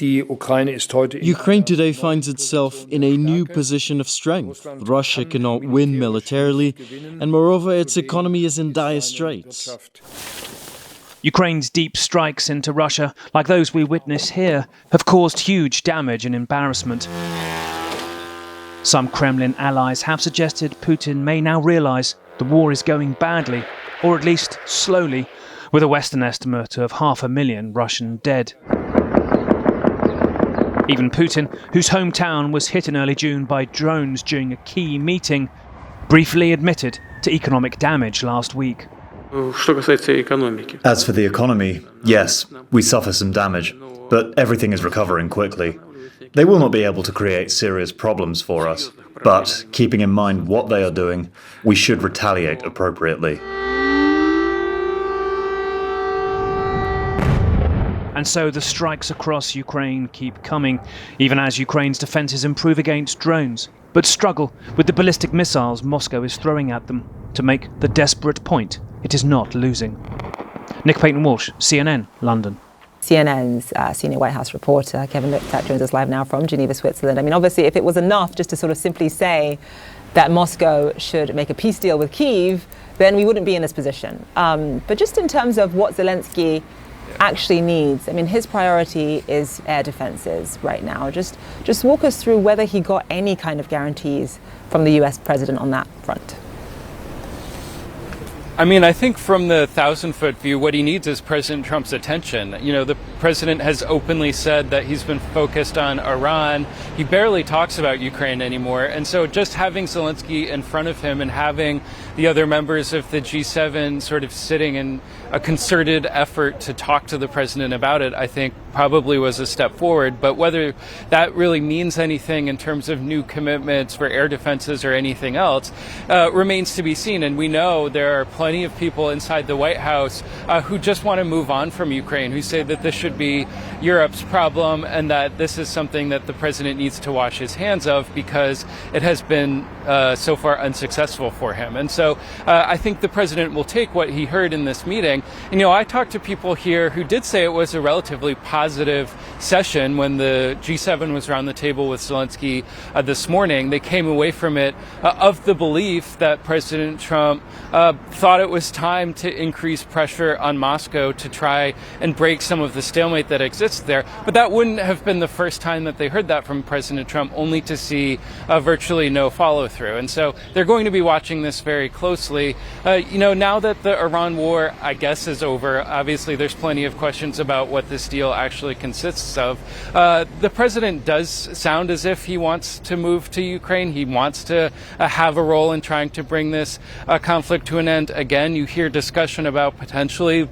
Ukraine today finds itself in a new position of strength. Russia cannot win militarily, and moreover, its economy is in dire straits. Ukraine's deep strikes into Russia, like those we witness here, have caused huge damage and embarrassment. Some Kremlin allies have suggested Putin may now realise the war is going badly, or at least slowly, with a Western estimate of 500,000 Russian dead. Even Putin, whose hometown was hit in early June by drones during a key meeting, briefly admitted to economic damage last week. As for the economy, yes, we suffer some damage, but everything is recovering quickly. They will not be able to create serious problems for us, but keeping in mind what they are doing, we should retaliate appropriately. And so the strikes across Ukraine keep coming, even as Ukraine's defences improve against drones, but struggle with the ballistic missiles Moscow is throwing at them to make the desperate point it is not losing. Nick Paton-Walsh, CNN, London. CNN's senior White House reporter, Kevin Liptak, joins us live now from Geneva, Switzerland. I mean, obviously, if it was enough just to sort of simply say that Moscow should make a peace deal with Kyiv, then we wouldn't be in this position. But just in terms of what Zelensky actually needs, I mean, his priority is air defenses right now. Just walk us through whether he got any kind of guarantees from the US president on that front. I mean, I think from the 1,000-foot view, what he needs is President Trump's attention. You know, the president has openly said that he's been focused on Iran. He barely talks about Ukraine anymore. And so just having Zelensky in front of him and having the other members of the G7 sort of sitting in a concerted effort to talk to the president about it, I think probably was a step forward. But whether that really means anything in terms of new commitments for air defenses or anything else remains to be seen. And we know there are plenty of people inside the White House who just want to move on from Ukraine, who say that this should be Europe's problem and that this is something that the president needs to wash his hands of because it has been so far unsuccessful for him. And so I think the president will take what he heard in this meeting. And, you know, I talked to people here who did say it was a relatively positive session when the G7 was around the table with Zelensky this morning. They came away from it of the belief that President Trump thought it was time to increase pressure on Moscow to try and break some of the stalemate that exists there. But that wouldn't have been the first time that they heard that from President Trump, only to see virtually no follow-through. And so they're going to be watching this very closely. You know, now that the Iran war, I guess, is over, obviously there's plenty of questions about what this deal actually consists of. The president does sound as if he wants to move to Ukraine. He wants to have a role in trying to bring this conflict to an end. Again, you hear discussion about potentially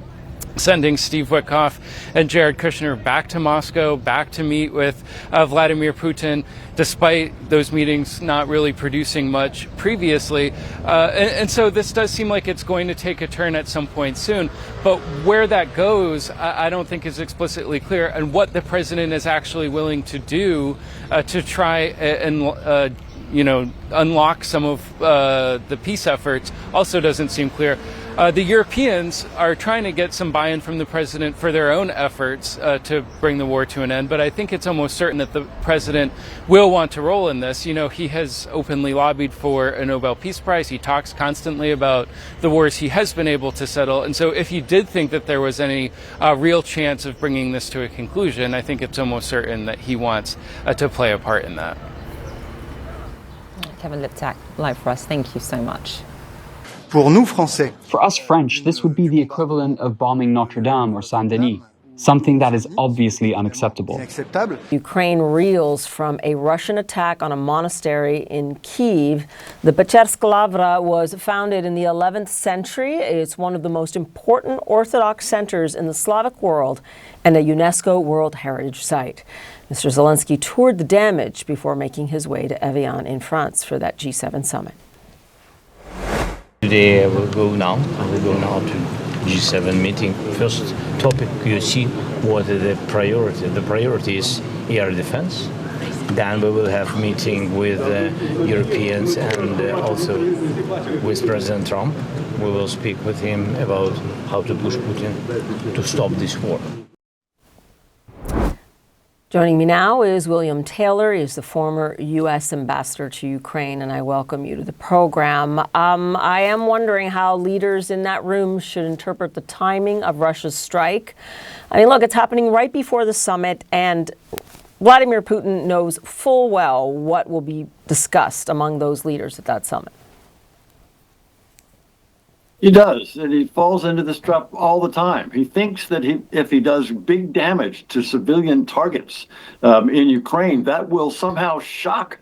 sending Steve Witkoff and Jared Kushner back to Moscow, back to meet with Vladimir Putin, despite those meetings not really producing much previously. And so this does seem like it's going to take a turn at some point soon. But where that goes, I don't think is explicitly clear. And what the president is actually willing to do to try and unlock some of the peace efforts also doesn't seem clear. The Europeans are trying to get some buy-in from the president for their own efforts to bring the war to an end, but I think it's almost certain that the president will want to roll in this. You know, he has openly lobbied for a Nobel Peace Prize. He talks constantly about the wars he has been able to settle. And so if he did think that there was any real chance of bringing this to a conclusion, I think it's almost certain that he wants to play a part in that. Kevin Liptak, live for us. Thank you so much. For us French, this would be the equivalent of bombing Notre Dame or Saint-Denis, something that is obviously unacceptable. Ukraine reels from a Russian attack on a monastery in Kyiv. The Pechersk Lavra was founded in the 11th century. It's one of the most important Orthodox centers in the Slavic world and a UNESCO World Heritage Site. Mr. Zelensky toured the damage before making his way to Evian in France for that G7 summit. Today I will go now to G7 meeting. First topic you see what is the priority. The priority is air defense. Then we will have meeting with Europeans and also with President Trump. We will speak with him about how to push Putin to stop this war. Joining me now is William Taylor. He's the former U.S. ambassador to Ukraine, and I welcome you to the program. I am wondering how leaders in that room should interpret the timing of Russia's strike. I mean, look, it's happening right before the summit, and Vladimir Putin knows full well what will be discussed among those leaders at that summit. He does, and he falls into this trap all the time. He thinks that if he does big damage to civilian targets in Ukraine, that will somehow shock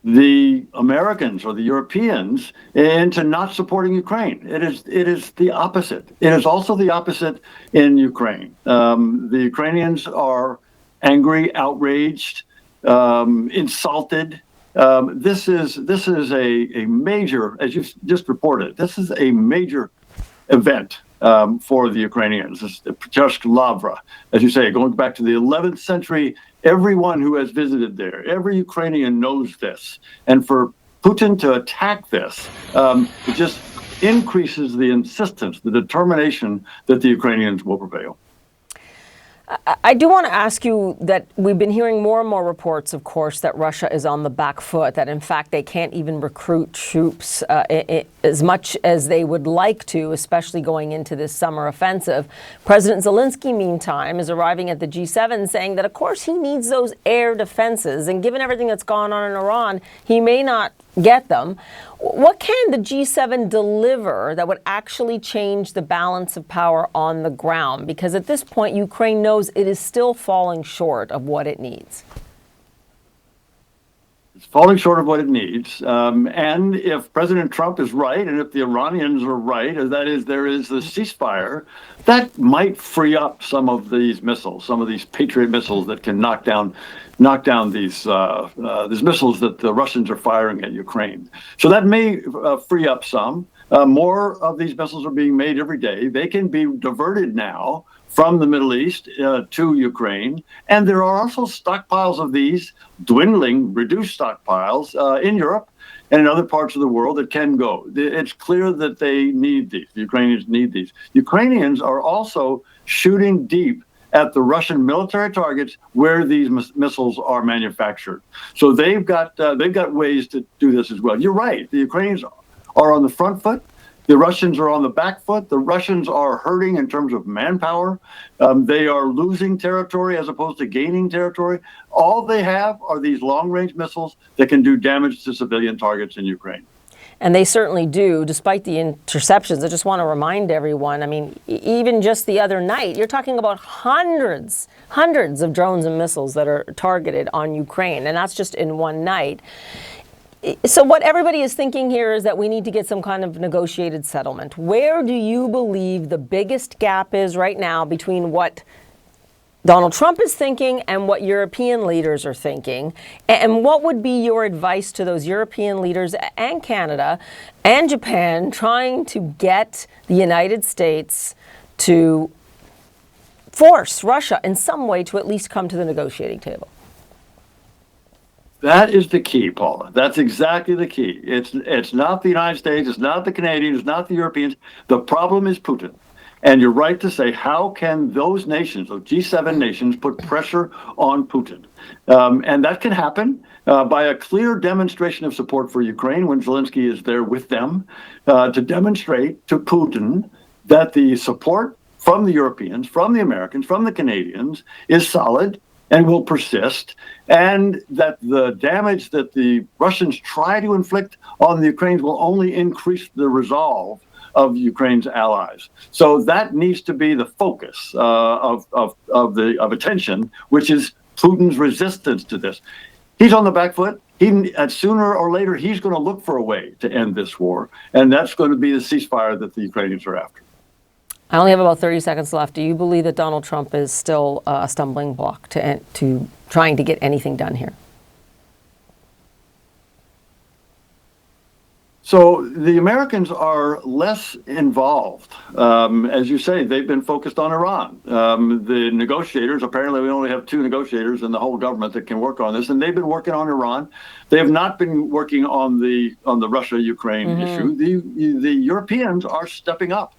the Americans or the Europeans into not supporting Ukraine. It is the opposite. It is also the opposite in Ukraine. The Ukrainians are angry, outraged, insulted. This is a major, as you just reported, this is a major event for the Ukrainians. It's the Pechерsk Lavra, as you say, going back to the 11th century. Everyone who has visited there, every Ukrainian knows this. And for Putin to attack this, it just increases the insistence, the determination that the Ukrainians will prevail. I do want to ask you that we've been hearing more and more reports, of course, that Russia is on the back foot, that in fact they can't even recruit troops as much as they would like to, especially going into this summer offensive. President Zelensky, meantime, is arriving at the G7 saying that, of course, he needs those air defenses. And given everything that's gone on in Iran, he may not get them. What can the G7 deliver that would actually change the balance of power on the ground? Because at this point, Ukraine knows it is still falling short of what it needs. It's falling short of what it needs. And if President Trump is right, and if the Iranians are right, that is, there is the ceasefire, that might free up some of these missiles, some of these Patriot missiles that can knock down these missiles that the Russians are firing at Ukraine. So that may free up some. More of these missiles are being made every day. They can be diverted now from the Middle East to Ukraine. And there are also stockpiles of these, dwindling, reduced stockpiles in Europe and in other parts of the world that can go. It's clear that they need these. The Ukrainians need these. Ukrainians are also shooting deep at the Russian military targets where these missiles are manufactured. So they've got ways to do this as well. You're right. The Ukrainians are on the front foot. The Russians are on the back foot. The Russians are hurting in terms of manpower. They are losing territory as opposed to gaining territory. All they have are these long-range missiles that can do damage to civilian targets in Ukraine. And they certainly do, despite the interceptions. I just want to remind everyone, I mean, even just the other night, you're talking about hundreds of drones and missiles that are targeted on Ukraine, and that's just in one night. So what everybody is thinking here is that we need to get some kind of negotiated settlement. Where do you believe the biggest gap is right now between what Donald Trump is thinking and what European leaders are thinking? And what would be your advice to those European leaders and Canada and Japan trying to get the United States to force Russia in some way to at least come to the negotiating table? That is the key, Paula. That's exactly the key. It's not the United States, it's not the Canadians, it's not the Europeans. The problem is Putin. And you're right to say, how can those nations, those G7 nations, put pressure on Putin? And that can happen by a clear demonstration of support for Ukraine when Zelensky is there with them, to demonstrate to Putin that the support from the Europeans, from the Americans, from the Canadians is solid and will persist, and that the damage that the Russians try to inflict on the Ukrainians will only increase the resolve of Ukraine's allies. So that needs to be the focus of attention, which is Putin's resistance to this. He's on the back foot. Sooner or later, he's going to look for a way to end this war, and that's going to be the ceasefire that the Ukrainians are after. I only have about 30 seconds left. Do you believe that Donald Trump is still a stumbling block to trying to get anything done here? So the Americans are less involved. As you say, they've been focused on Iran. The negotiators, apparently we only have 2 negotiators in the whole government that can work on this, and they've been working on Iran. They have not been working on the Russia-Ukraine issue. The Europeans are stepping up.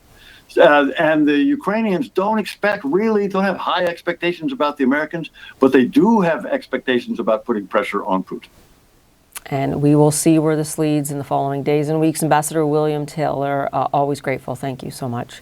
And the Ukrainians don't have high expectations about the Americans, but they do have expectations about putting pressure on Putin. And we will see where this leads in the following days and weeks. Ambassador William Taylor, always grateful. Thank you so much.